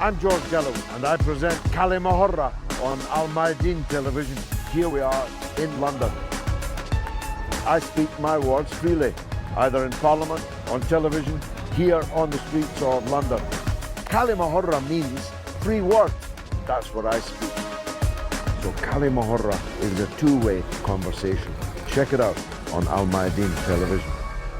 I'm George Galloway, and I present Kalima Horra on Al Mayadeen television. Here we are in London. I speak my words freely, either in Parliament, on television, here on the streets of London. Kalima Horra means free word. That's what I speak. So Kalima Horra is a two-way conversation. Check it out on Al Mayadeen television.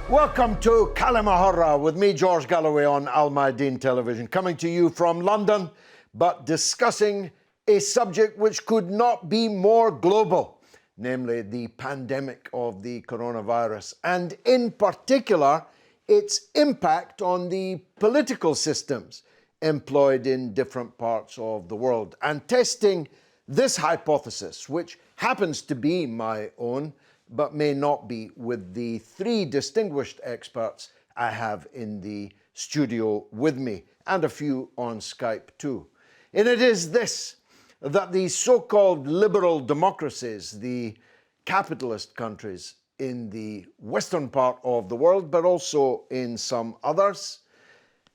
Welcome to Kalima Horra with me, George Galloway, on Al Mayadeen television, coming to you from London, but discussing a subject which could not be more global, namely the pandemic of the coronavirus, and in particular, its impact on the political systems employed in different parts of the world, and testing this hypothesis, which happens to be my own, but may not be, with the three distinguished experts I have in the studio with me, and a few on Skype too. And it is this, that the so-called liberal democracies, the capitalist countries in the western part of the world, but also in some others,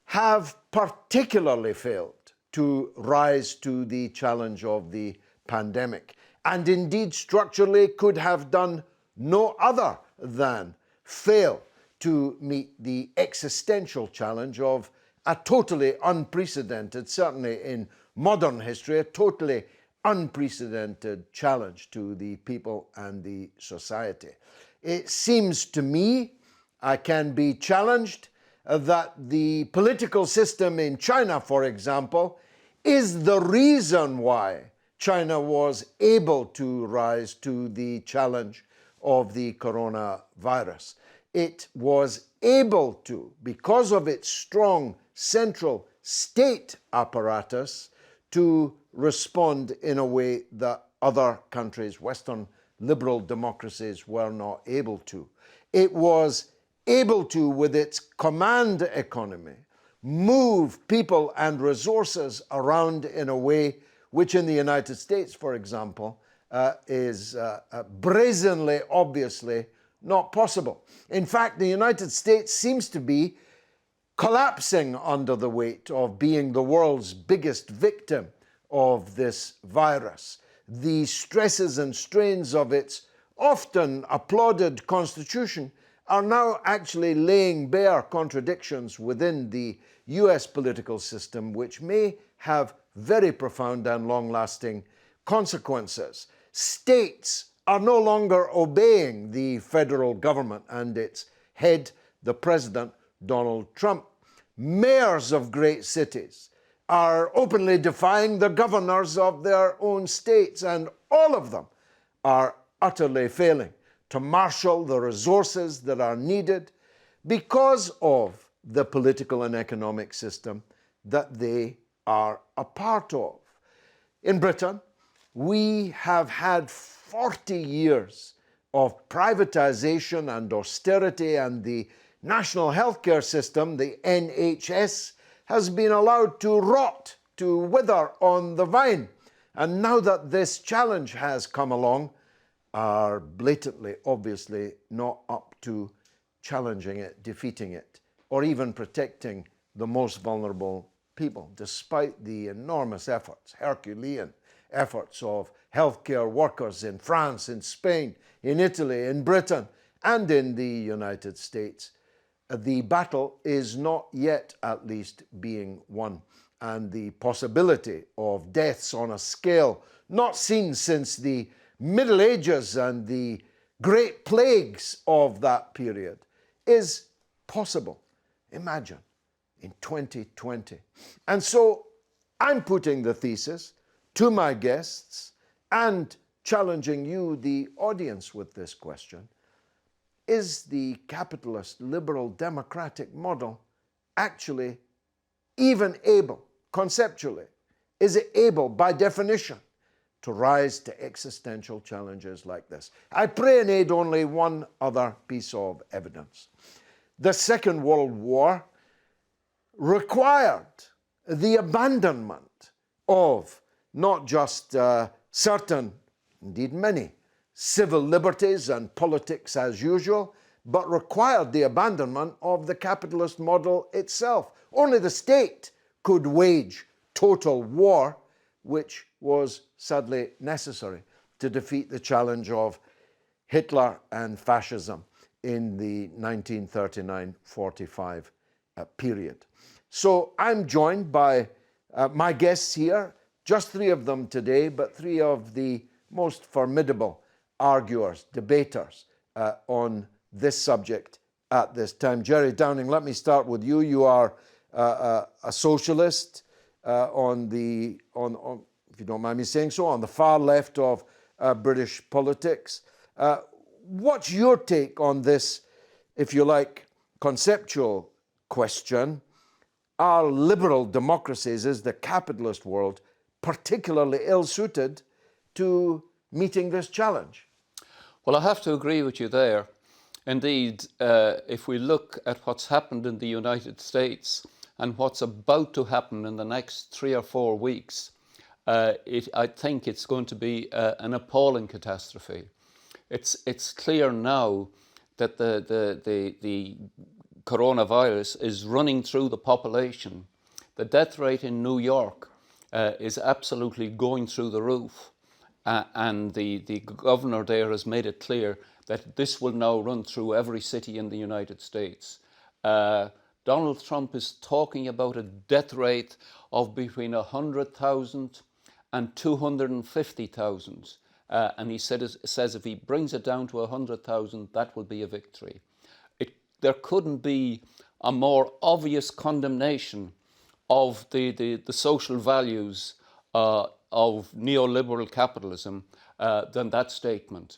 have particularly failed to rise to the challenge of the pandemic, and indeed structurally could have done no other than fail to meet the existential challenge of a totally unprecedented, certainly in modern history, a totally unprecedented challenge to the people and the society. It seems to me, I can be challenged, that the political system in China, for example, is the reason why China was able to rise to the challenge of the coronavirus. It was able to, because of its strong central state apparatus, to respond in a way that other countries, Western liberal democracies, were not able to. It was able to, with its command economy, move people and resources around in a way which in the United States, for example, is brazenly, obviously, not possible. In fact, the United States seems to be collapsing under the weight of being the world's biggest victim of this virus. The stresses and strains of its often applauded constitution are now actually laying bare contradictions within the US political system, which may have very profound and long-lasting consequences. States are no longer obeying the federal government and its head, the President, Donald Trump. Mayors of great cities are openly defying the governors of their own states, and all of them are utterly failing to marshal the resources that are needed because of the political and economic system that they are a part of. In Britain, we have had 40 years of privatization and austerity, and the national healthcare system, the NHS, has been allowed to rot, to wither on the vine. And now that this challenge has come along, are blatantly, obviously, not up to challenging it, defeating it, or even protecting the most vulnerable people, despite the enormous efforts, Herculean efforts of healthcare workers in France, in Spain, in Italy, in Britain, and in the United States. The battle is not yet, at least, being won, and the possibility of deaths on a scale not seen since the Middle Ages and the great plagues of that period is possible. Imagine, in 2020. And so I'm putting the thesis to my guests and challenging you, the audience, with this question. Is the capitalist, liberal, democratic model actually even able, conceptually, is it able, by definition, to rise to existential challenges like this? I pray and aid only one other piece of evidence. The Second World War required the abandonment of not just certain, indeed many, civil liberties and politics as usual, but required the abandonment of the capitalist model itself. Only the state could wage total war, which was sadly necessary to defeat the challenge of Hitler and fascism in the 1939-45 period. So I'm joined by my guests here, just three of them today, but three of the most formidable arguers, debaters on this subject at this time. Gerry Downing, let me start with you. You are a socialist on, if you don't mind me saying so, on the far left of British politics. What's your take on this, if you like, conceptual question? Are liberal democracies, is the capitalist world, particularly ill-suited to meeting this challenge? Well, I have to agree with you there. Indeed, if we look at what's happened in the United States and what's about to happen in the next 3 or 4 weeks, I think it's going to be an appalling catastrophe. It's clear now that the coronavirus is running through the population. The death rate in New York is absolutely going through the roof. And the governor there has made it clear that this will now run through every city in the United States. Donald Trump is talking about a death rate of between 100,000 and 250,000. And he says if he brings it down to 100,000, that will be a victory. There couldn't be a more obvious condemnation of the social values of neoliberal capitalism than that statement.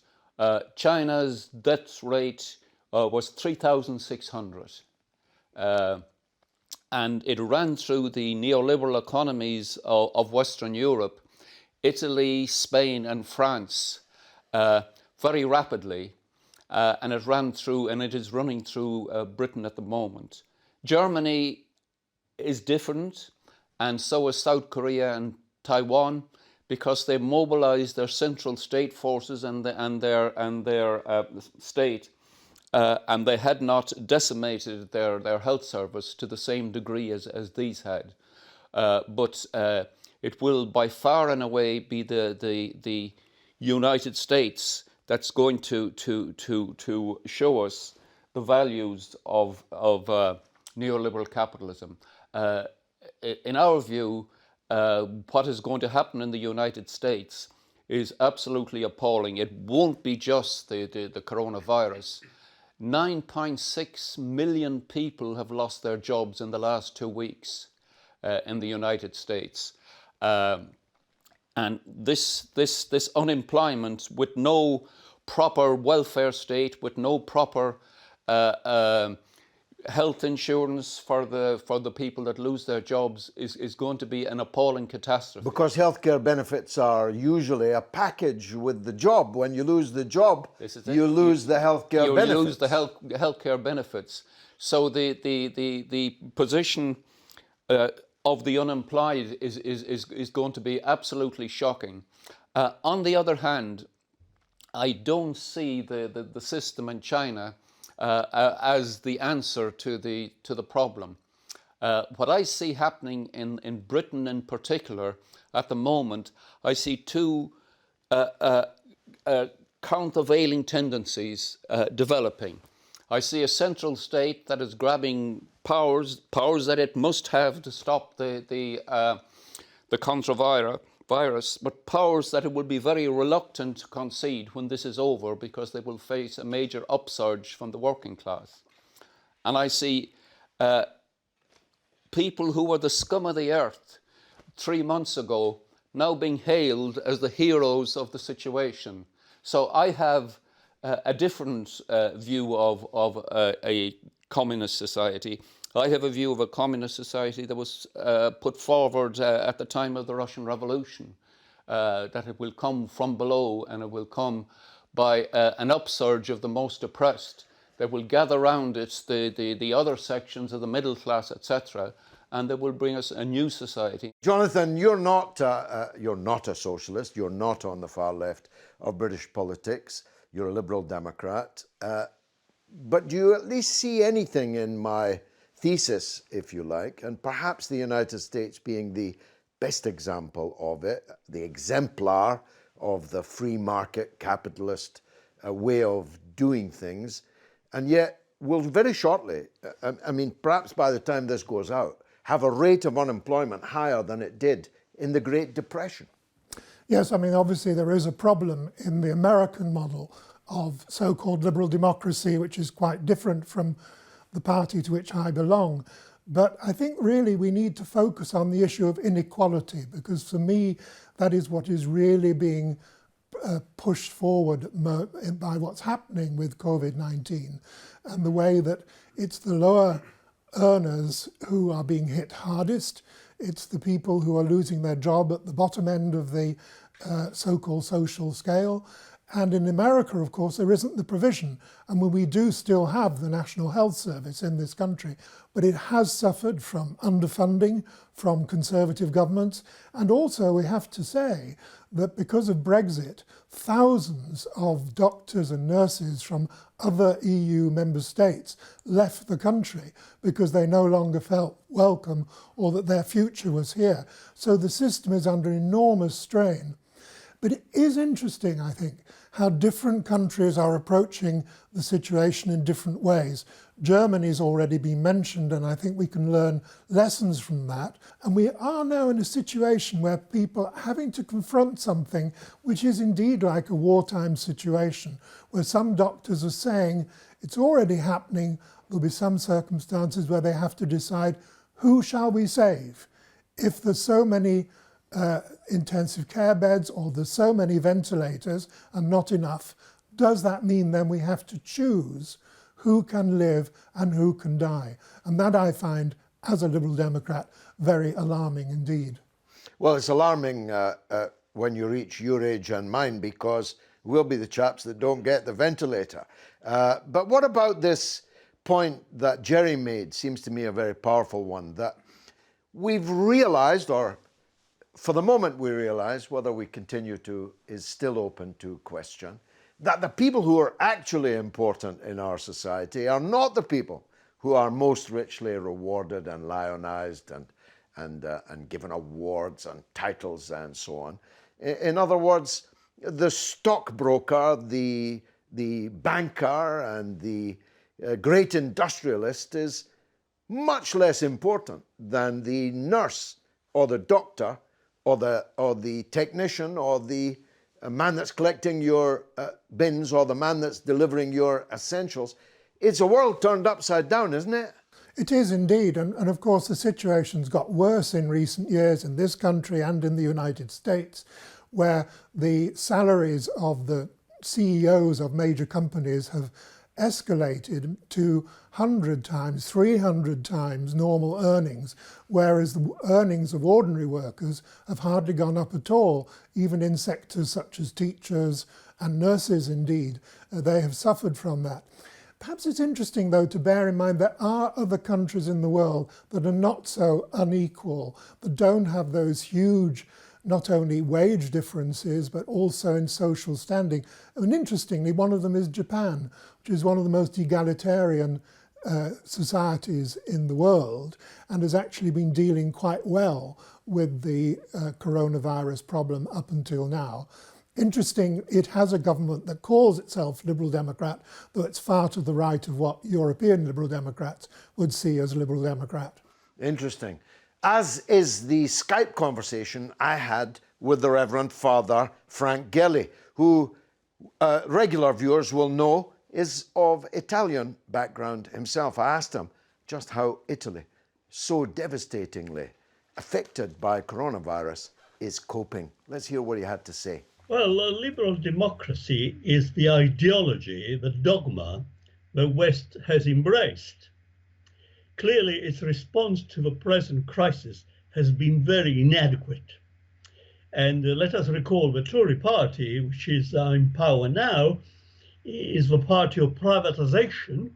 China's death rate was 3,600. And it ran through the neoliberal economies of Western Europe, Italy, Spain and France very rapidly. And it ran through, and it is running through Britain at the moment. Germany is different, and so is South Korea and Taiwan, because they mobilized their central state forces and their state, and they had not decimated their health service to the same degree as these had. But it will by far and away be the United States that's going to show us the values of neoliberal capitalism. In our view, what is going to happen in the United States is absolutely appalling. It won't be just the coronavirus. 9.6 million people have lost their jobs in the last 2 weeks in the United States. And this unemployment, with no proper welfare state, with no proper health insurance for the people that lose their jobs, is going to be an appalling catastrophe. Because healthcare benefits are usually a package with the job. When you lose the job, you lose the healthcare benefits. You lose the healthcare benefits. So the position of the unemployed is going to be absolutely shocking. On the other hand, I don't see the system in China as the answer to the problem. What I see happening in Britain in particular at the moment, I see two countervailing tendencies developing. I see a central state that is grabbing powers that it must have to stop the coronavirus, but powers that it will be very reluctant to concede when this is over, because they will face a major upsurge from the working class. And I see people who were the scum of the earth 3 months ago now being hailed as the heroes of the situation. So I have a different view of a communist society. I have a view of a communist society that was put forward at the time of the Russian Revolution, that it will come from below, and it will come by an upsurge of the most oppressed that will gather around it the other sections of the middle class, etc., and that will bring us a new society. Jonathan, you're not a socialist. You're not on the far left of British politics. You're a Liberal Democrat. But do you at least see anything in my thesis, if you like, and perhaps the United States being the best example of it, the exemplar of the free market capitalist way of doing things. And yet we'll very shortly, I mean, perhaps by the time this goes out, have a rate of unemployment higher than it did in the Great Depression. Yes, I mean, obviously there is a problem in the American model of so-called liberal democracy, which is quite different from the party to which I belong. But I think really we need to focus on the issue of inequality, because for me, that is what is really being pushed forward by what's happening with COVID-19, and the way that it's the lower earners who are being hit hardest. It's the people who are losing their job at the bottom end of the so-called social scale. And in America, of course, there isn't the provision. And we do still have the National Health Service in this country, but it has suffered from underfunding from conservative governments. And also, we have to say that because of Brexit, thousands of doctors and nurses from other EU member states left the country because they no longer felt welcome or that their future was here. So the system is under enormous strain. But it is interesting, I think, how different countries are approaching the situation in different ways. Germany's already been mentioned, and I think we can learn lessons from that. And we are now in a situation where people are having to confront something which is indeed like a wartime situation, where some doctors are saying it's already happening. There'll be some circumstances where they have to decide, who shall we save? If there's so many intensive care beds or there's so many ventilators and not enough, does that mean then we have to choose who can live and who can die? And that I find, as a Liberal Democrat, very alarming indeed. Well, it's alarming when you reach your age and mine, because we'll be the chaps that don't get the ventilator. But what about this point that Gerry made? Seems to me a very powerful one, that we've realised, or for the moment we realise, whether we continue to is still open to question, that the people who are actually important in our society are not the people who are most richly rewarded and lionised and given awards and titles and so on. In other words, the stockbroker, the banker and the great industrialist is much less important than the nurse or the doctor or the technician or the man that's collecting your bins or the man that's delivering your essentials. It's a world turned upside down, isn't it? It is indeed, and of course the situation's got worse in recent years in this country and in the United States, where the salaries of the CEOs of major companies have escalated to 100 times, 300 times normal earnings, whereas the earnings of ordinary workers have hardly gone up at all, even in sectors such as teachers and nurses indeed. They have suffered from that. Perhaps it's interesting, though, to bear in mind there are other countries in the world that are not so unequal, that don't have those huge not only wage differences, but also in social standing. And interestingly, one of them is Japan, which is one of the most egalitarian societies in the world, and has actually been dealing quite well with the coronavirus problem up until now. Interesting, it has a government that calls itself Liberal Democrat, though it's far to the right of what European Liberal Democrats would see as Liberal Democrat. Interesting. As is the Skype conversation I had with the Reverend Father Frank Gelli, who regular viewers will know is of Italian background himself. I asked him just how Italy, so devastatingly affected by coronavirus, is coping. Let's hear what he had to say. Well, liberal democracy is the ideology, the dogma the West has embraced. Clearly, its response to the present crisis has been very inadequate. And let us recall the Tory party, which is in power now, is the party of privatization,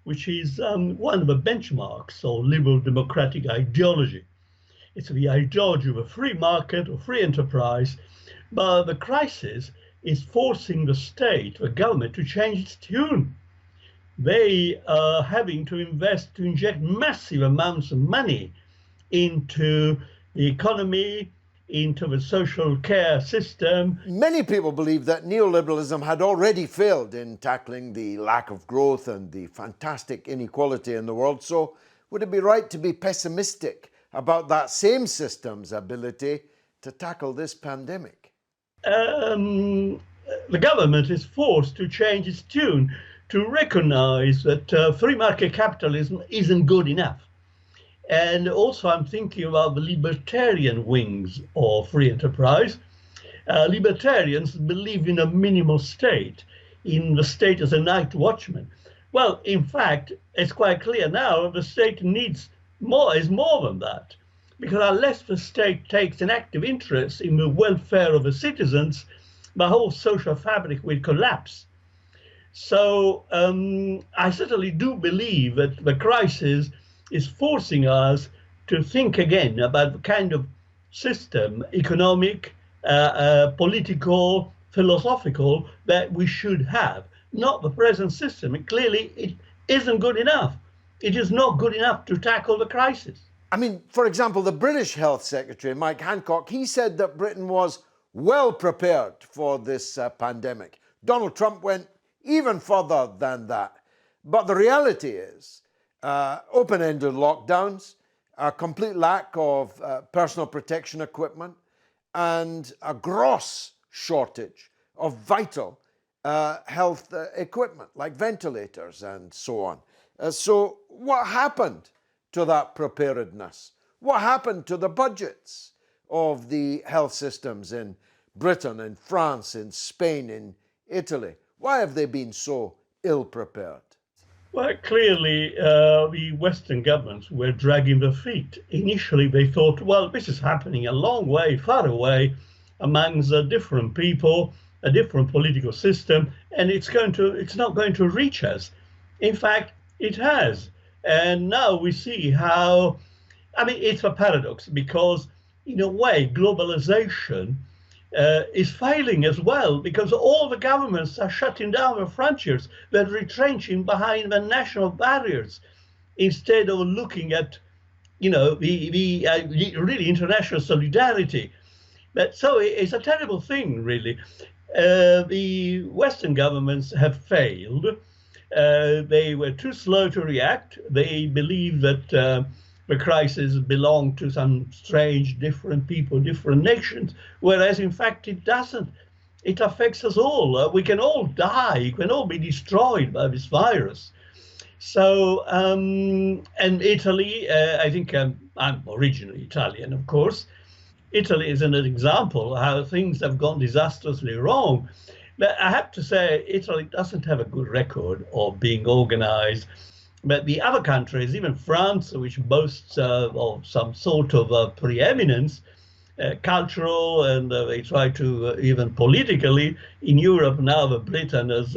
which is one of the benchmarks of liberal democratic ideology. It's the ideology of a free market or free enterprise, but the crisis is forcing the state, the government, to change its tune. They are having to inject massive amounts of money into the economy, into the social care system. Many people believe that neoliberalism had already failed in tackling the lack of growth and the fantastic inequality in the world. So would it be right to be pessimistic about that same system's ability to tackle this pandemic? The government is forced to change its tune, to recognize that free market capitalism isn't good enough. And also I'm thinking about the libertarian wings of free enterprise. Libertarians believe in a minimal state, in the state as a night watchman. Well, in fact, it's quite clear now the state is more than that. Because unless the state takes an active interest in the welfare of the citizens, the whole social fabric will collapse. So I certainly do believe that the crisis is forcing us to think again about the kind of system, economic, political, philosophical, that we should have, not the present system. And clearly, it isn't good enough. It is not good enough to tackle the crisis. I mean, for example, the British Health Secretary, Mike Hancock, he said that Britain was well prepared for this pandemic. Donald Trump went even further than that. But the reality is, open-ended lockdowns, a complete lack of personal protection equipment, and a gross shortage of vital health equipment like ventilators and so on. So what happened to that preparedness? What happened to the budgets of the health systems in Britain, in France, in Spain, in Italy? Why have they been so ill-prepared? Well, clearly, the Western governments were dragging their feet. Initially, they thought, well, this is happening a long way, far away, amongst different people, a different political system, and it's not going to reach us. In fact, it has. And now we see how, I mean, it's a paradox because, in a way, globalization is failing as well, because all the governments are shutting down their frontiers. They're retrenching behind the national barriers instead of looking at, the really international solidarity. But so it's a terrible thing, really. The Western governments have failed. They were too slow to react. They believe that the crisis belonged to some strange, different people, different nations, whereas in fact it doesn't. It affects us all. We can all die. We can all be destroyed by this virus. So, and Italy, I think I'm originally Italian, of course. Italy is an example of how things have gone disastrously wrong. But I have to say, Italy doesn't have a good record of being organized. But the other countries, even France, which boasts of some sort of preeminence, cultural, and they try to even politically, in Europe now the Britain has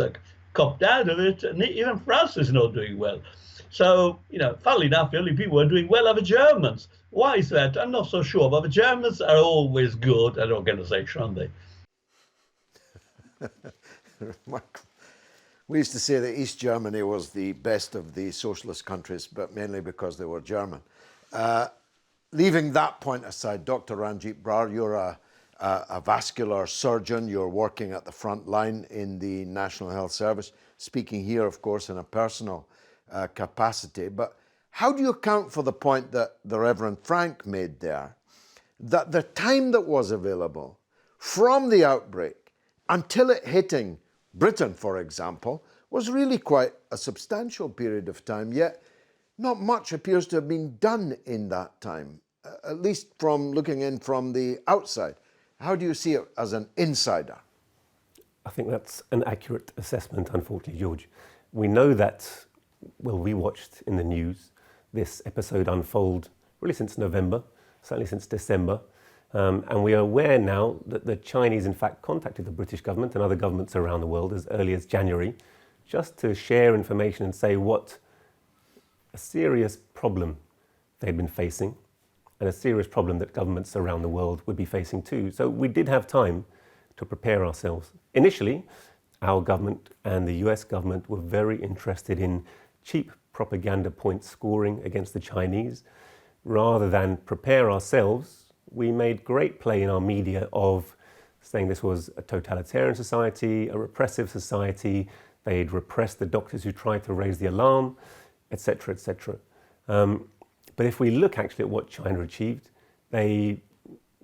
copped out of it, and even France is not doing well. So, funnily enough, the only people who are doing well are the Germans. Why is that? I'm not so sure, but the Germans are always good at organization, aren't they? We used to say that East Germany was the best of the socialist countries, but mainly because they were German. Leaving that point aside, Dr. Ranjeet Brar, you're a vascular surgeon. You're working at the front line in the National Health Service, speaking here, of course, in a personal capacity. But how do you account for the point that the Reverend Frank made there, that the time that was available from the outbreak until it hitting Britain, for example, was really quite a substantial period of time, yet not much appears to have been done in that time, at least from looking in from the outside. How do you see it as an insider? I think that's an accurate assessment, unfortunately, George. We know that, well, we watched in the news this episode unfold really since November, certainly since December. And we are aware now that the Chinese, in fact, contacted the British government and other governments around the world as early as January, just to share information and say what a serious problem they'd been facing and a serious problem that governments around the world would be facing too. So we did have time to prepare ourselves. Initially, our government and the US government were very interested in cheap propaganda point scoring against the Chinese, rather than prepare ourselves We made great play in our media of saying this was a totalitarian society, a repressive society. They'd repressed the doctors who tried to raise the alarm, etc., etc. But if we look actually at what China achieved, they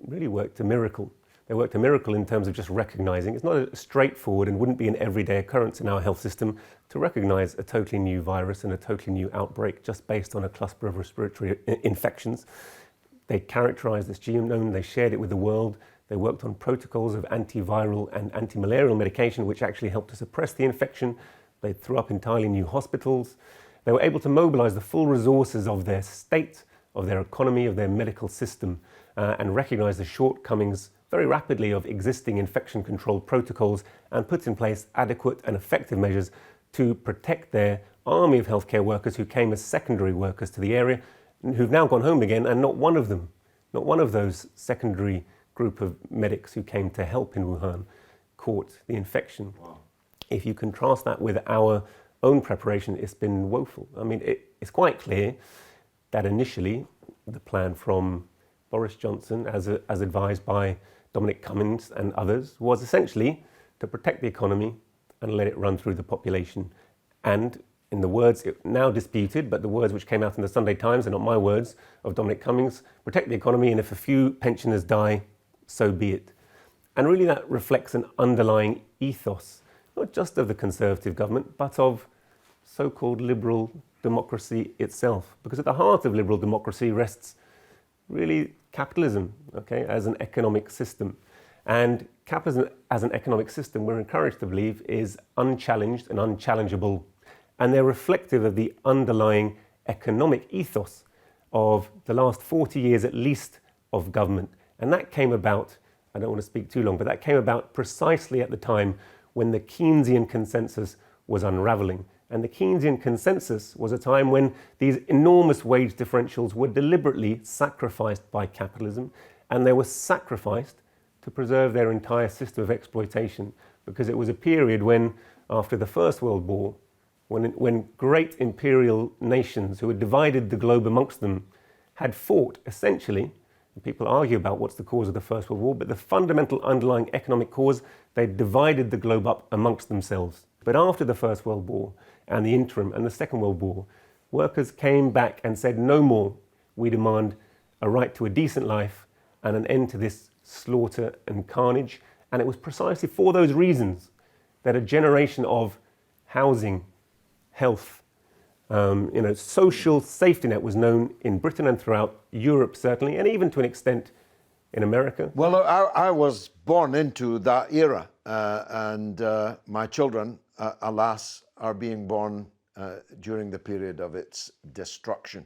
really worked a miracle. They worked a miracle in terms of just recognizing, it's not a straightforward and wouldn't be an everyday occurrence in our health system to recognize a totally new virus and a totally new outbreak just based on a cluster of respiratory infections. They characterized this genome, they shared it with the world, they worked on protocols of antiviral and antimalarial medication which actually helped to suppress the infection. They threw up entirely new hospitals. They were able to mobilize the full resources of their state, of their economy, of their medical system, and recognize the shortcomings very rapidly of existing infection control protocols and put in place adequate and effective measures to protect their army of healthcare workers who came as secondary workers to the area, who've now gone home again, and not one of them, not one of those secondary group of medics who came to help in Wuhan caught the infection. Wow. If you contrast that with our own preparation, it's been woeful. I mean, it's quite clear that initially the plan from Boris Johnson, as advised by Dominic Cummings and others, was essentially to protect the economy and let it run through the population. And in the words, now disputed, but the words which came out in the Sunday Times, are not my words, of Dominic Cummings, protect the economy, and if a few pensioners die, so be it. And really that reflects an underlying ethos, not just of the Conservative government, but of so-called liberal democracy itself. Because at the heart of liberal democracy rests really capitalism, okay, as an economic system. And capitalism as an economic system, we're encouraged to believe, is unchallenged and unchallengeable. And they're reflective of the underlying economic ethos of the last 40 years at least of government. And that came about, I don't want to speak too long, but that came about precisely at the time when the Keynesian consensus was unraveling. And the Keynesian consensus was a time when these enormous wage differentials were deliberately sacrificed by capitalism, and they were sacrificed to preserve their entire system of exploitation, because it was a period when, after the First World War, when great imperial nations who had divided the globe amongst them had fought essentially, and people argue about what's the cause of the First World War, but the fundamental underlying economic cause, they divided the globe up amongst themselves. But after the First World War and the interim and the Second World War, workers came back and said, no more, we demand a right to a decent life and an end to this slaughter and carnage. And it was precisely for those reasons that a generation of housing, health, social safety net was known in Britain and throughout Europe certainly, and even to an extent in America. Well, I was born into that era, and my children, alas, are being born during the period of its destruction.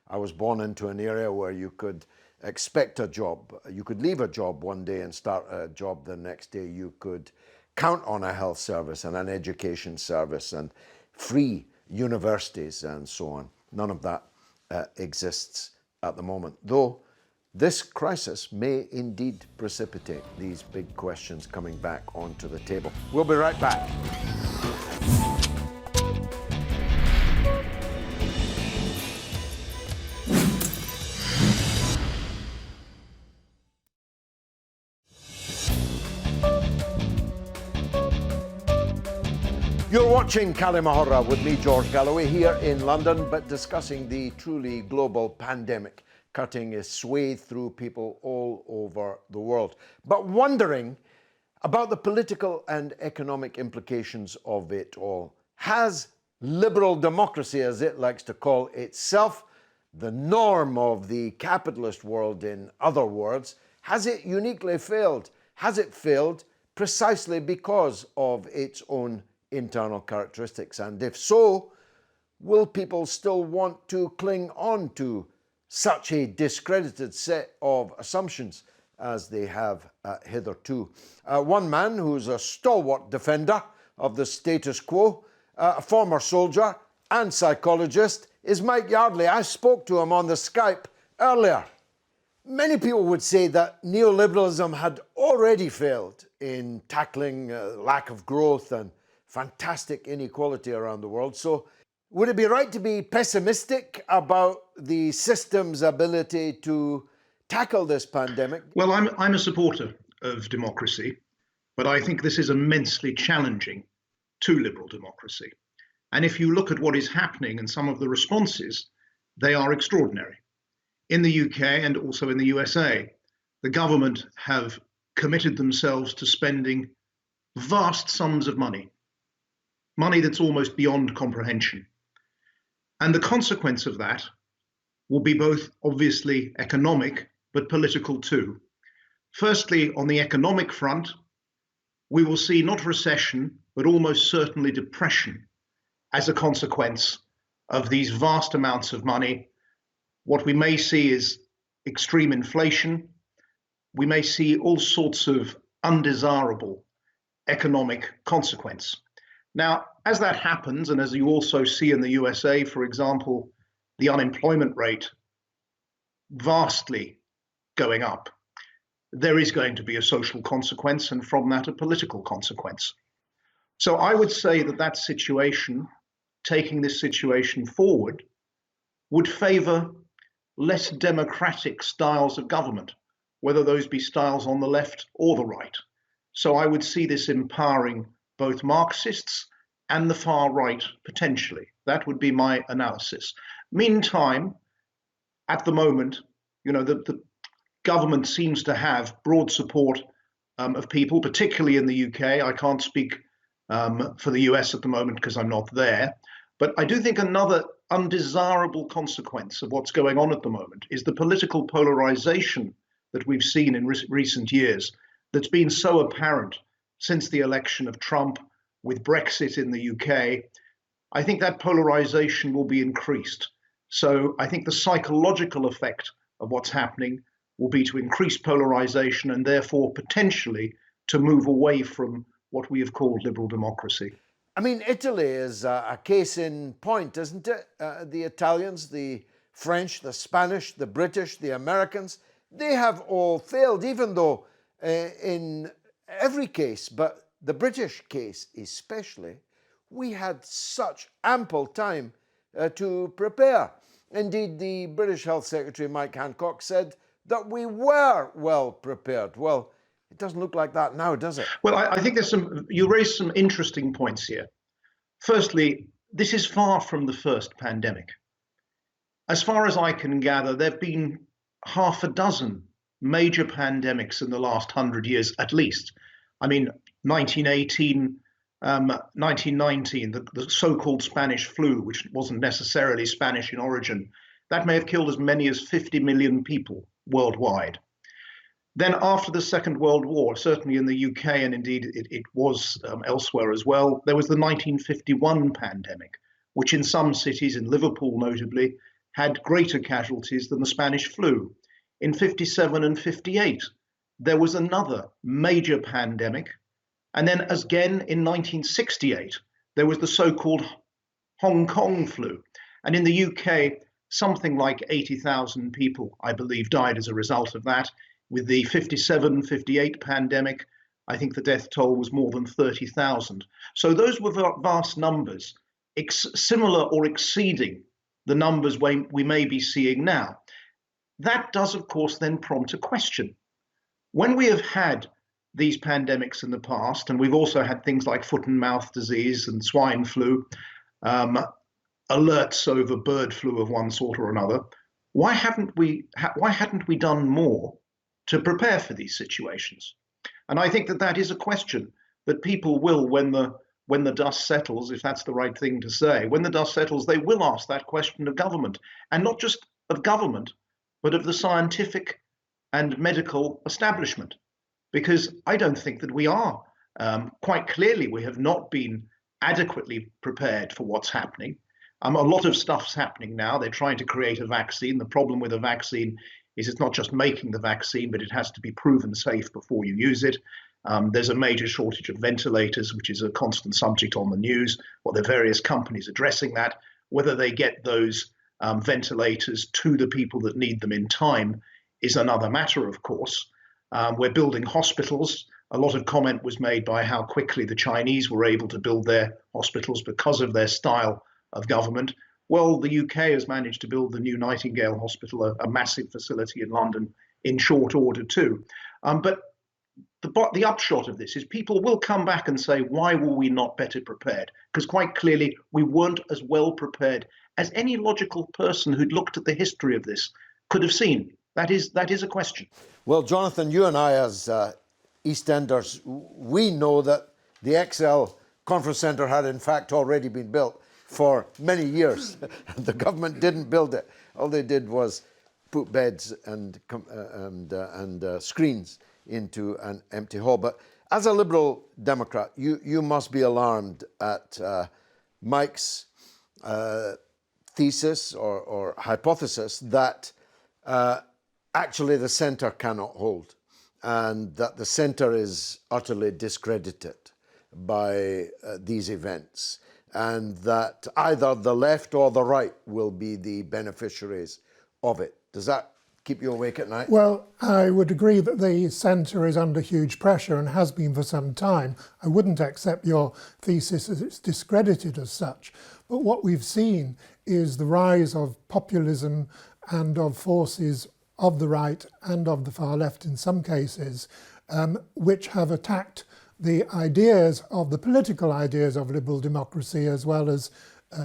I was born into an area where you could expect a job. You could leave a job one day and start a job the next day. You could count on a health service and an education service and free universities and so on. None of that exists at the moment, though this crisis may indeed precipitate these big questions coming back onto the table. We'll be right back. You're watching Kalima Horra with me, George Galloway, here in London, but discussing the truly global pandemic cutting a swathe through people all over the world, but wondering about the political and economic implications of it all. Has liberal democracy, as it likes to call itself, the norm of the capitalist world, in other words, has it uniquely failed? Has it failed precisely because of its own internal characteristics? And if so, will people still want to cling on to such a discredited set of assumptions as they have hitherto? One man who's a stalwart defender of the status quo, a former soldier and psychologist, is Mike Yardley. I spoke to him on the Skype earlier. Many people would say that neoliberalism had already failed in tackling lack of growth and fantastic inequality around the world. So would it be right to be pessimistic about the system's ability to tackle this pandemic? Well, I'm a supporter of democracy, but I think this is immensely challenging to liberal democracy. And if you look at what is happening and some of the responses, they are extraordinary. In the UK and also in the USA, the government have committed themselves to spending vast sums of money that's almost beyond comprehension. And the consequence of that will be both obviously economic, but political too. Firstly, on the economic front, we will see not recession, but almost certainly depression as a consequence of these vast amounts of money. What we may see is extreme inflation. We may see all sorts of undesirable economic consequence. Now, as that happens, and as you also see in the USA, for example, the unemployment rate vastly going up, there is going to be a social consequence, and from that, a political consequence. So I would say that that situation, taking this situation forward, would favor less democratic styles of government, whether those be styles on the left or the right. So I would see this empowering both Marxists and the far right potentially. That would be my analysis. Meantime, at the moment, the government seems to have broad support of people, particularly in the UK. I can't speak for the US at the moment because I'm not there. But I do think another undesirable consequence of what's going on at the moment is the political polarization that we've seen in recent years that's been so apparent since the election of Trump, with Brexit in the UK. I think that polarization will be increased. So I think the psychological effect of what's happening will be to increase polarization and therefore potentially to move away from what we have called liberal democracy. I mean, Italy is a case in point, isn't it? The Italians, the French, the Spanish, the British, the Americans, they have all failed, even though in every case, but the British case especially, we had such ample time to prepare. Indeed, the British Health Secretary, Mike Hancock, said that we were well prepared. Well, it doesn't look like that now, does it? Well, I think you raised some interesting points here. Firstly, this is far from the first pandemic. As far as I can gather, there have been half a dozen major pandemics in the last 100 years, at least. I mean, 1918, 1919, the so-called Spanish flu, which wasn't necessarily Spanish in origin, that may have killed as many as 50 million people worldwide. Then after the Second World War, certainly in the UK, and indeed it was elsewhere as well, there was the 1951 pandemic, which in some cities, in Liverpool notably, had greater casualties than the Spanish flu. In 57 and 58, there was another major pandemic. And then again in 1968, there was the so-called Hong Kong flu. And in the UK, something like 80,000 people, I believe, died as a result of that. With the 57-58 pandemic, I think the death toll was more than 30,000. So those were vast numbers, similar or exceeding the numbers we may be seeing now. That does, of course, then prompt a question. When we have had these pandemics in the past, and we've also had things like foot and mouth disease and swine flu, alerts over bird flu of one sort or another, why hadn't we done more to prepare for these situations? And I think that is a question that people will, when the dust settles, if that's the right thing to say, when the dust settles, they will ask that question of government, and not just of government, but of the scientific and medical establishment. Because I don't think that we are. Quite clearly, we have not been adequately prepared for what's happening. A lot of stuff's happening now. They're trying to create a vaccine. The problem with a vaccine is it's not just making the vaccine, but it has to be proven safe before you use it. There's a major shortage of ventilators, which is a constant subject on the news. Well, there are various companies addressing that. Whether they get those ventilators to the people that need them in time is another matter, of course. We're building hospitals. A lot of comment was made by how quickly the Chinese were able to build their hospitals because of their style of government. Well, the UK has managed to build the new Nightingale Hospital, a massive facility in London, in short order too. But the upshot of this is people will come back and say, why were we not better prepared? Because quite clearly we weren't as well prepared as any logical person who'd looked at the history of this could have seen. That is a question. Well, Jonathan, you and I as Eastenders, we know that the XL Conference Centre had in fact already been built for many years. The government didn't build it. All they did was put beds and screens into an empty hall. But as a Liberal Democrat, you must be alarmed at Mike's thesis or hypothesis that actually the centre cannot hold, and that the centre is utterly discredited by these events, and that either the left or the right will be the beneficiaries of it. Does that keep you awake at night? Well, I would agree that the centre is under huge pressure and has been for some time. I wouldn't accept your thesis as it's discredited as such. But what we've seen is the rise of populism and of forces of the right and of the far left in some cases, which have attacked the ideas of the political ideas of liberal democracy as well as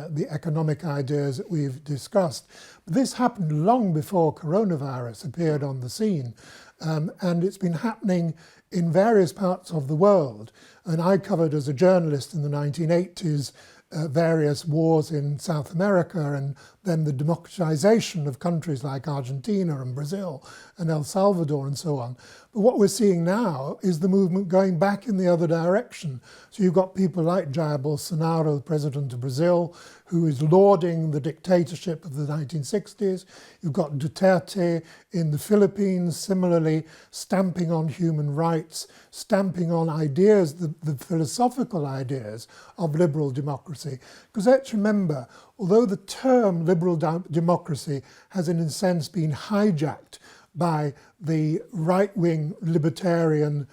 the economic ideas that we've discussed. But this happened long before coronavirus appeared on the scene, and it's been happening in various parts of the world. And I covered as a journalist in the 1980s various wars in South America, and then the democratization of countries like Argentina and Brazil and El Salvador and so on. But what we're seeing now is the movement going back in the other direction. So you've got people like Jair Bolsonaro, the president of Brazil, who is lauding the dictatorship of the 1960s. You've got Duterte in the Philippines, similarly stamping on human rights, stamping on ideas, the philosophical ideas of liberal democracy. Because let's remember, although the term liberal democracy has in a sense been hijacked by the right-wing libertarian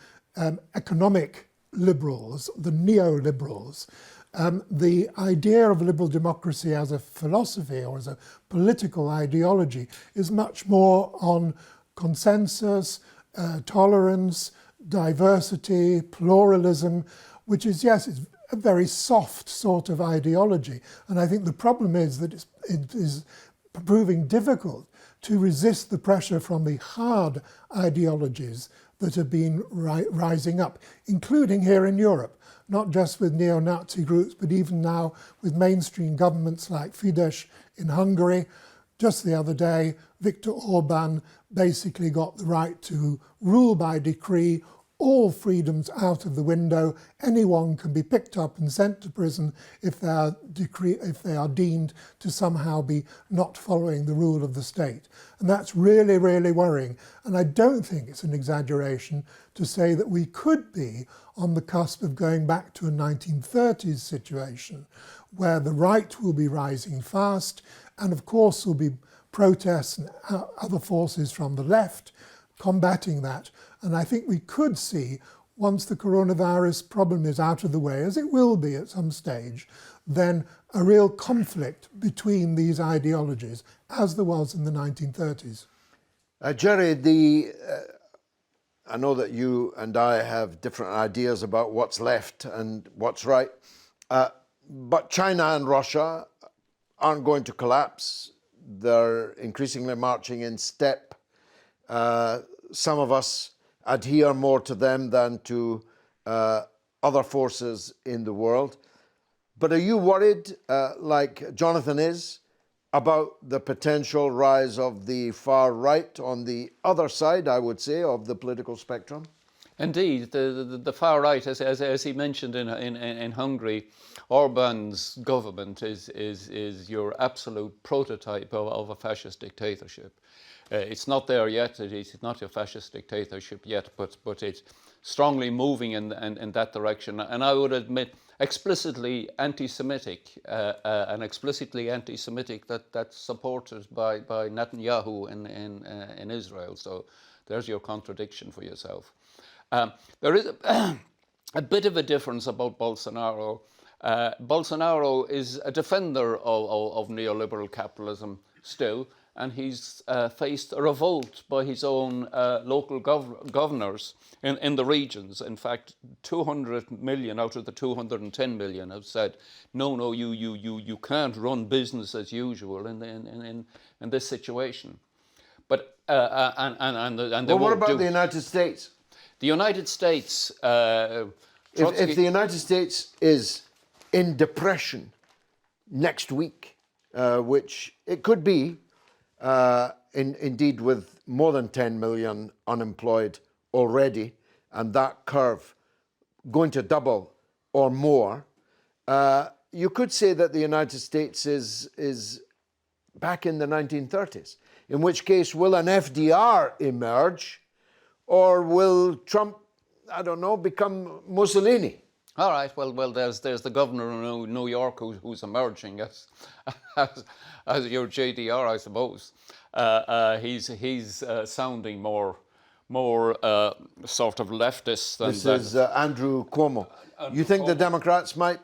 economic liberals, the neoliberals, the idea of liberal democracy as a philosophy or as a political ideology is much more on consensus, tolerance, diversity, pluralism, which is, yes, it's a very soft sort of ideology. And I think the problem is that it is proving difficult to resist the pressure from the hard ideologies that have been rising up, including here in Europe, not just with neo-Nazi groups, but even now with mainstream governments like Fidesz in Hungary. Just the other day, Viktor Orban basically got the right to rule by decree, all freedoms out of the window. Anyone can be picked up and sent to prison if they are deemed to somehow be not following the rule of the state. And that's really, really worrying. And I don't think it's an exaggeration to say that we could be on the cusp of going back to a 1930s situation where the right will be rising fast, and of course there'll be protests and other forces from the left combating that. And I think we could see, once the coronavirus problem is out of the way, as it will be at some stage, then a real conflict between these ideologies, as there was in the 1930s. Gerry, I know that you and I have different ideas about what's left and what's right, but China and Russia aren't going to collapse. They're increasingly marching in step. Some of us adhere more to them than to other forces in the world. But are you worried, like Jonathan is, about the potential rise of the far right on the other side, I would say, of the political spectrum? Indeed, the far right, as he mentioned in Hungary, Orban's government is your absolute prototype of a fascist dictatorship. It's not there yet. It's not a fascist dictatorship yet, but it's strongly moving in that direction. And I would admit, explicitly anti-Semitic, and explicitly anti-Semitic that's supported by Netanyahu in Israel. So there's your contradiction for yourself. There is a bit of a difference about Bolsonaro. Bolsonaro is a defender of neoliberal capitalism still, and he's faced a revolt by his own local governors in the regions. In fact, 200 million out of the 210 million have said, no, you can't run business as usual in this situation. But well, what about the United States? The United States. If the United States is in depression next week, which it could be, indeed with more than 10 million unemployed already, and that curve going to double or more, you could say that the United States is back in the 1930s, in which case will an FDR emerge, or will Trump, I don't know, become Mussolini? All right. Well, there's the governor of New York who's emerging as your JDR, I suppose. He's sounding more sort of leftist than this is Andrew Cuomo. You think the Democrats might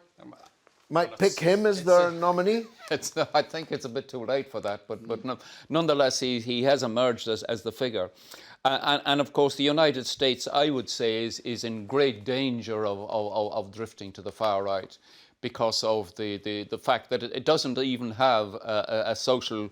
pick him as their nominee? I think it's a bit too late for that, but nonetheless, he has emerged as the figure. And of course, the United States, I would say, is in great danger of drifting to the far right because of the fact that it doesn't even have a social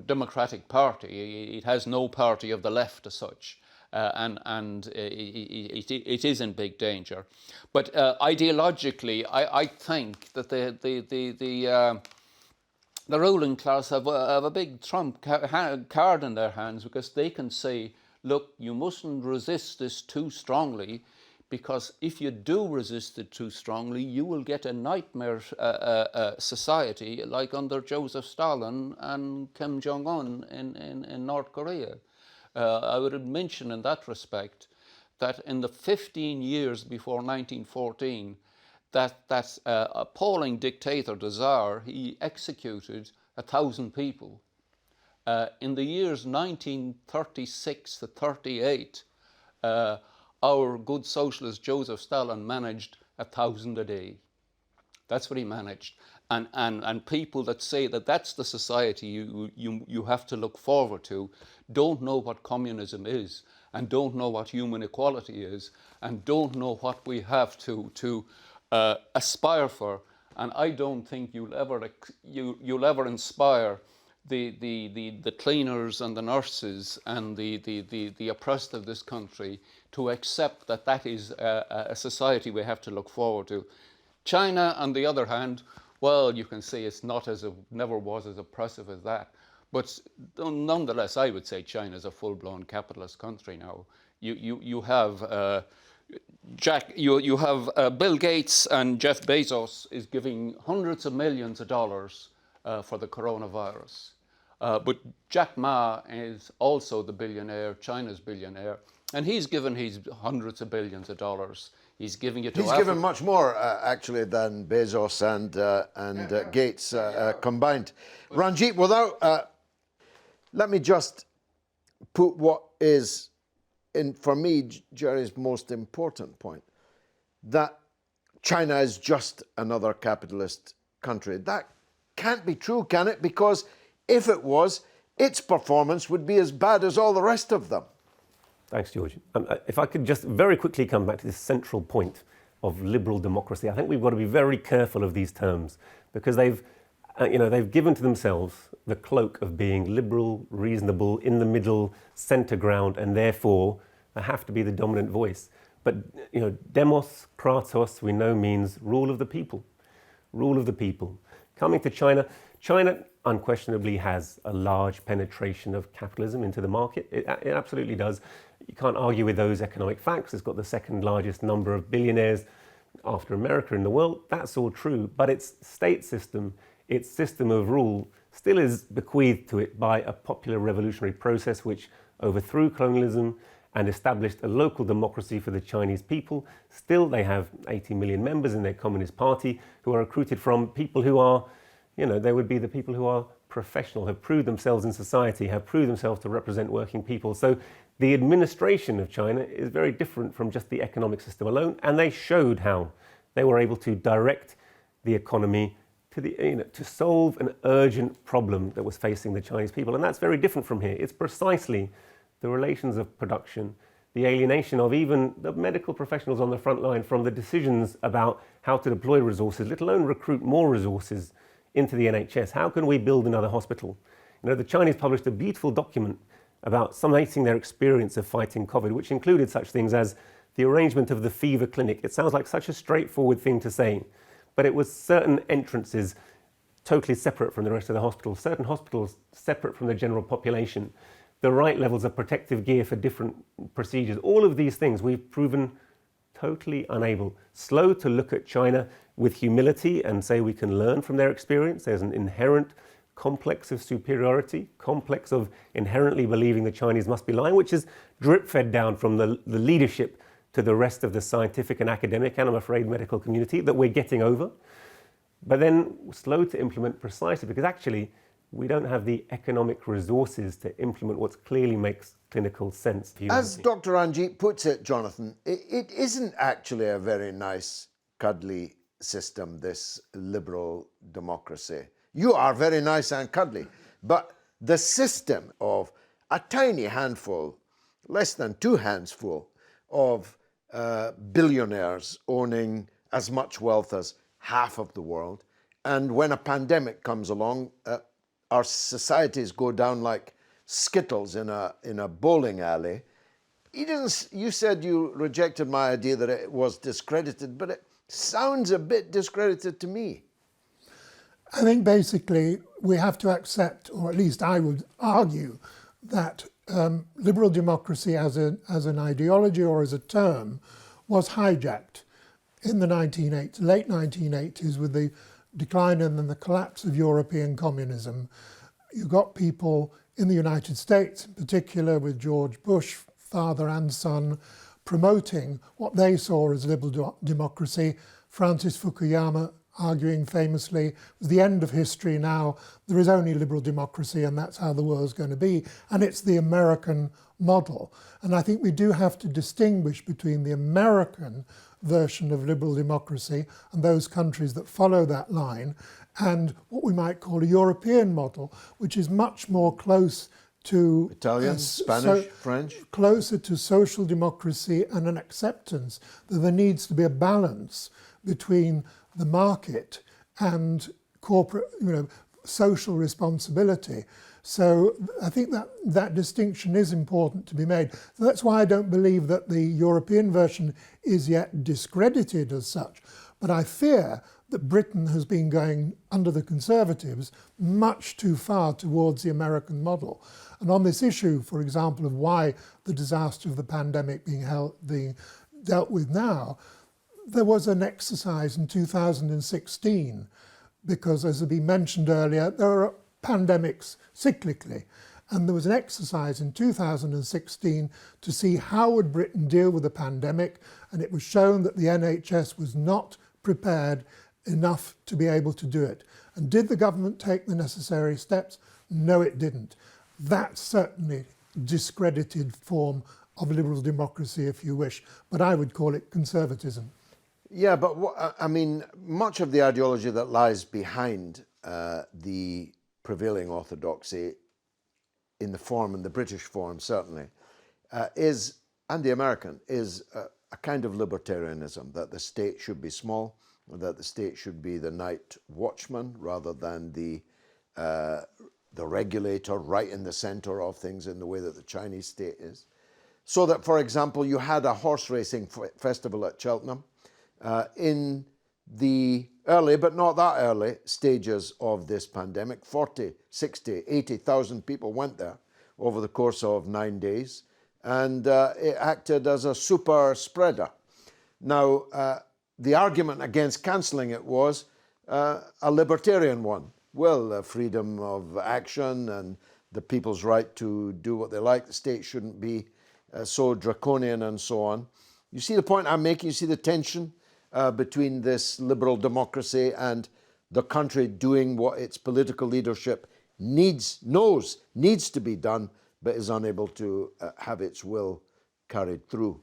democratic party. It has no party of the left as such. And it is in big danger. But ideologically, I think that the ruling class have a big trump card in their hands, because they can say, look, you mustn't resist this too strongly, because if you do resist it too strongly, you will get a nightmare society like under Joseph Stalin and Kim Jong-un in North Korea. I would mention in that respect that in the 15 years before 1914, that appalling dictator, the Tsar, he executed 1,000 people. In the years 1936 to 38, our good socialist Joseph Stalin managed 1,000 a day. That's what he managed. And people that say that that's the society you have to look forward to don't know what communism is, and don't know what human equality is, and don't know what we have to aspire for. And I don't think you'll ever inspire the cleaners and the nurses and the oppressed of this country to accept that is a society we have to look forward to. China, on the other hand, well, you can say it's never was as oppressive as that. But nonetheless, I would say China is a full-blown capitalist country now. You have Bill Gates and Jeff Bezos is giving hundreds of millions of dollars for the coronavirus. But Jack Ma is also the billionaire, China's billionaire, and he's given his hundreds of billions of dollars. He's giving it to He's given much more, actually, than Bezos and Gates combined. Ranjeet, let me just put what is, for me, Gerry's most important point, that China is just another capitalist country. That can't be true, can it? Because if it was, its performance would be as bad as all the rest of them. Thanks, George. If I could just very quickly come back to this central point of liberal democracy, I think we've got to be very careful of these terms, because they've given to themselves the cloak of being liberal, reasonable, in the middle, centre ground, and therefore they have to be the dominant voice. But demos, kratos, we know means rule of the people. Rule of the people. Coming to China, China unquestionably has a large penetration of capitalism into the market. It absolutely does. You can't argue with those economic facts. It's got the second largest number of billionaires after America in the world. That's all true. But its state system, its system of rule, still is bequeathed to it by a popular revolutionary process which overthrew colonialism and established a local democracy for the Chinese people. Still, they have 80 million members in their Communist Party who are recruited from people who are, they would be the people who are professional, have proved themselves in society, have proved themselves to represent working people. So the administration of China is very different from just the economic system alone, and they showed how they were able to direct the economy to solve an urgent problem that was facing the Chinese people. And that's very different from here. It's precisely the relations of production, the alienation of even the medical professionals on the front line from the decisions about how to deploy resources, let alone recruit more resources into the NHS. How can we build another hospital? The Chinese published a beautiful document about summating their experience of fighting COVID, which included such things as the arrangement of the fever clinic. It sounds like such a straightforward thing to say, but it was certain entrances totally separate from the rest of the hospitals, certain hospitals separate from the general population, the right levels of protective gear for different procedures. All of these things we've proven totally unable. Slow to look at China with humility and say we can learn from their experience. There's an inherent complex of superiority, complex of inherently believing the Chinese must be lying, which is drip-fed down from the leadership to the rest of the scientific and academic, and I'm afraid medical community, that we're getting over. But then slow to implement precisely because actually we don't have the economic resources to implement what clearly makes clinical sense. As Dr. Ranjeet puts it, Jonathan, it isn't actually a very nice, cuddly system, this liberal democracy. You are very nice and cuddly, but the system of a tiny handful, less than 2 hands full, of billionaires owning as much wealth as half of the world, and when a pandemic comes along, our societies go down like skittles in a bowling alley. You said you rejected my idea that it was discredited, but it sounds a bit discredited to me. I think basically we have to accept, or at least I would argue, that liberal democracy as an ideology or as a term was hijacked in the late 1980s with the decline and then the collapse of European communism. You got people in the United States, in particular with George Bush, father and son, promoting what they saw as liberal democracy. Francis Fukuyama arguing famously, it was the end of history now, there is only liberal democracy and that's how the world's going to be. And it's the American model. And I think we do have to distinguish between the American version of liberal democracy and those countries that follow that line, and what we might call a European model, which is much more close to Italian, Spanish, French, closer to social democracy and an acceptance that there needs to be a balance between the market and corporate, social responsibility. So I think that distinction is important to be made. So that's why I don't believe that the European version is yet discredited as such. But I fear that Britain has been going, under the Conservatives, much too far towards the American model. And on this issue, for example, of why the disaster of the pandemic being dealt with now, there was an exercise in 2016, because as has been mentioned earlier, there are pandemics cyclically. And there was an exercise in 2016 to see how would Britain deal with the pandemic, and it was shown that the NHS was not prepared enough to be able to do it. And did the government take the necessary steps? No, it didn't. That's certainly discredited form of liberal democracy, if you wish, but I would call it conservatism. Yeah, but much of the ideology that lies behind the prevailing orthodoxy in the British form certainly, and the American, is a kind of libertarianism, that the state should be small, that the state should be the night watchman rather than the regulator right in the center of things in the way that the Chinese state is. So that, for example, you had a horse racing festival at Cheltenham in the early, but not that early, stages of this pandemic. 40, 60, 80,000 people went there over the course of 9 days, and it acted as a super spreader. Now, the argument against cancelling it was a libertarian one. Well, freedom of action and the people's right to do what they like, the state shouldn't be so draconian and so on. You see the point I'm making? You see the tension between this liberal democracy and the country doing what its political leadership needs to be done, but is unable to have its will carried through.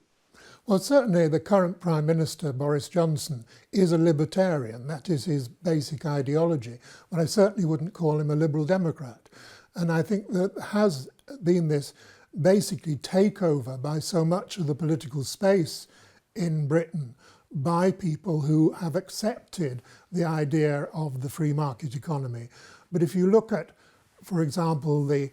Well, certainly the current Prime Minister, Boris Johnson, is a libertarian. That is his basic ideology. But I certainly wouldn't call him a Liberal Democrat. And I think that has been this basically takeover by so much of the political space in Britain by people who have accepted the idea of the free market economy. But if you look at, for example, the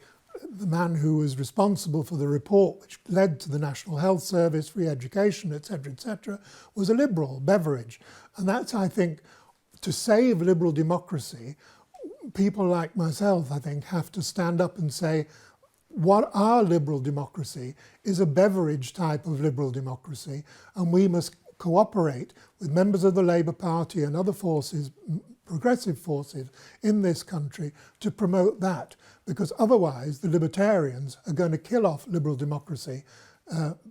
man who was responsible for the report which led to the National Health Service, free education, etc., was a liberal, Beveridge. And that's, I think, to save liberal democracy, people like myself, I think, have to stand up and say, what our liberal democracy is a Beveridge type of liberal democracy, and we must cooperate with members of the Labour Party and other forces, progressive forces in this country to promote that, because otherwise the libertarians are going to kill off liberal democracy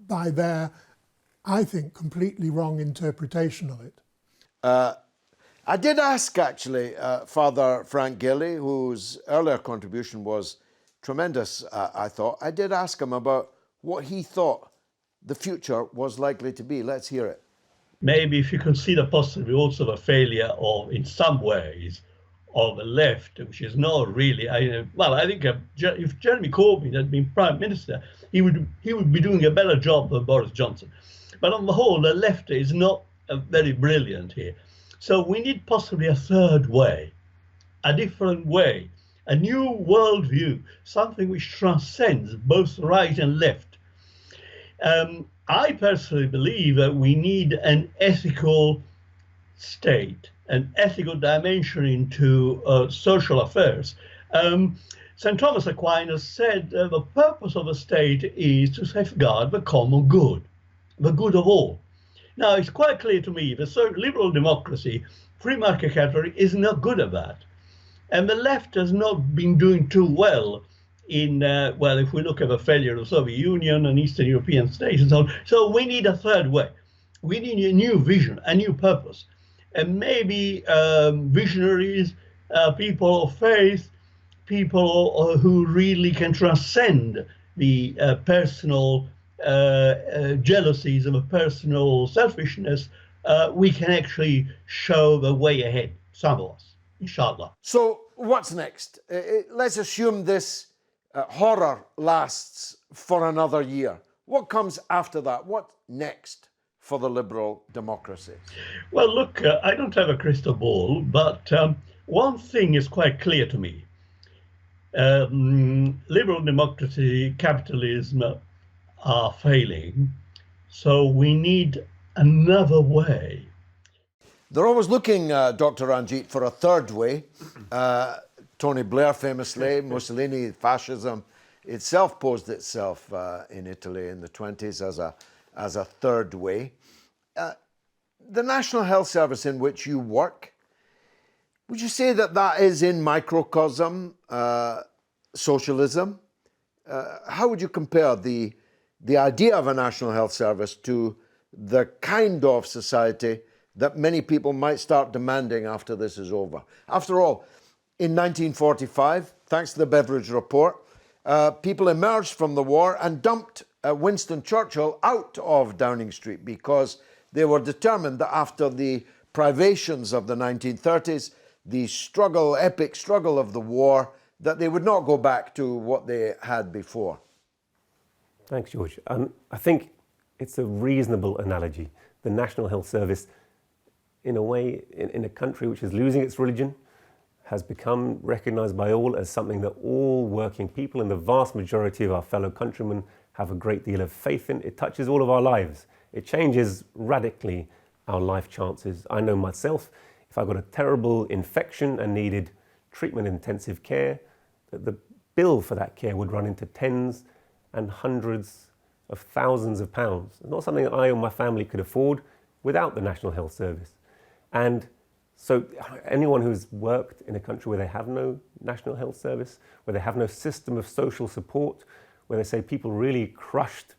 by their, I think, completely wrong interpretation of it. I did ask, actually, Father Frank Gelli, whose earlier contribution was tremendous, I thought. I did ask him about what he thought the future was likely to be. Let's hear it. Maybe if you consider possibly also the failure of, in some ways, of the left, which is not really, I think if Jeremy Corbyn had been Prime Minister, he would be doing a better job than Boris Johnson. But on the whole, the left is not very brilliant here. So we need possibly a third way, a different way, a new worldview, something which transcends both right and left. I personally believe that we need an ethical state, an ethical dimension into social affairs. St. Thomas Aquinas said the purpose of a state is to safeguard the common good, the good of all. Now, it's quite clear to me that liberal democracy, free market category, is not good at that. And the left has not been doing too well in, if we look at the failure of the Soviet Union and Eastern European states and so on. So we need a third way. We need a new vision, a new purpose. And maybe visionaries, people of faith, people who really can transcend the personal jealousies and the personal selfishness, we can actually show the way ahead, some of us, inshallah. So what's next? Let's assume this horror lasts for another year. What comes after that? What next for the liberal democracy? Well, look, I don't have a crystal ball, but one thing is quite clear to me. Liberal democracy, capitalism are failing, so we need another way. They're always looking, Dr. Ranjeet, for a third way. Tony Blair famously, Mussolini, fascism itself posed itself in Italy in the 20s as a third way. The National Health Service in which you work, would you say that that is in microcosm socialism? How would you compare the idea of a National Health Service to the kind of society that many people might start demanding after this is over? After all, in 1945, thanks to the Beveridge Report, people emerged from the war and dumped Winston Churchill out of Downing Street because they were determined that after the privations of the 1930s, the struggle, epic struggle of the war, that they would not go back to what they had before. Thanks, George. I think it's a reasonable analogy. The National Health Service, in a way, in a country which is losing its religion, has become recognised by all as something that all working people and the vast majority of our fellow countrymen have a great deal of faith in. It touches all of our lives. It changes radically our life chances. I know myself, if I got a terrible infection and needed treatment intensive care, that the bill for that care would run into tens and hundreds of thousands of pounds. It's not something that I or my family could afford without the National Health Service. And so anyone who's worked in a country where they have no National Health Service, where they have no system of social support, where they say people really crushed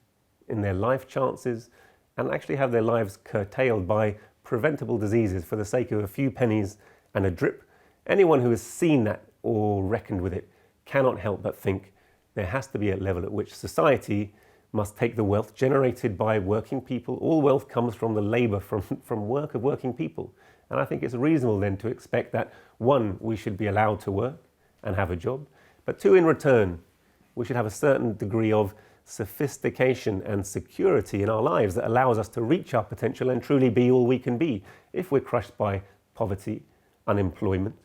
in their life chances and actually have their lives curtailed by preventable diseases for the sake of a few pennies and a drip, anyone who has seen that or reckoned with it cannot help but think there has to be a level at which society must take the wealth generated by working people. All wealth comes from the labour, from work of working people. And I think it's reasonable then to expect that, one, we should be allowed to work and have a job, but two, in return, we should have a certain degree of sophistication and security in our lives that allows us to reach our potential and truly be all we can be. If we're crushed by poverty, unemployment,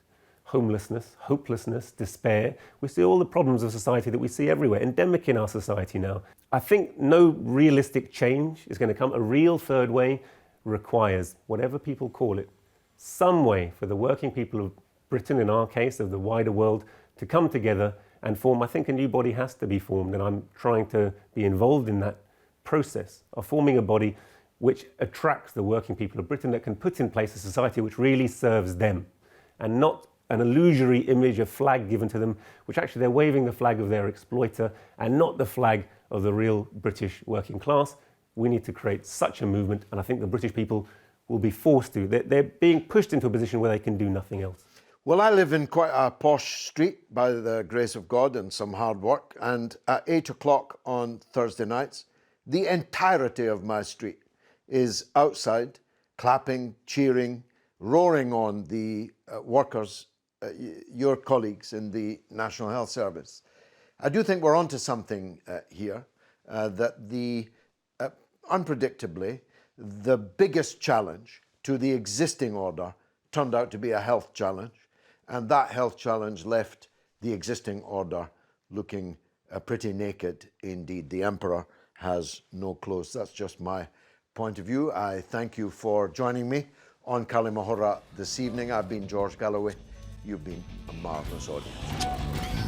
homelessness, hopelessness, despair, we see all the problems of society that we see everywhere, endemic in our society now. I think no realistic change is going to come. A real third way requires, whatever people call it, some way for the working people of Britain, in our case, of the wider world, to come together and form. I think a new body has to be formed, and I'm trying to be involved in that process of forming a body which attracts the working people of Britain, that can put in place a society which really serves them, and not an illusory image, a flag given to them, which actually they're waving the flag of their exploiter and not the flag of the real British working class. We need to create such a movement, and I think the British people will be forced to. They're being pushed into a position where they can do nothing else. Well, I live in quite a posh street, by the grace of God and some hard work, and at 8 o'clock on Thursday nights, the entirety of my street is outside, clapping, cheering, roaring on the workers, your colleagues in the National Health Service. I do think we're onto something here, that unpredictably, the biggest challenge to the existing order turned out to be a health challenge, and that health challenge left the existing order looking pretty naked indeed. The emperor has no clothes. That's just my point of view. I thank you for joining me on Kalima Horra this evening. I've been George Galloway. You've been a marvellous audience.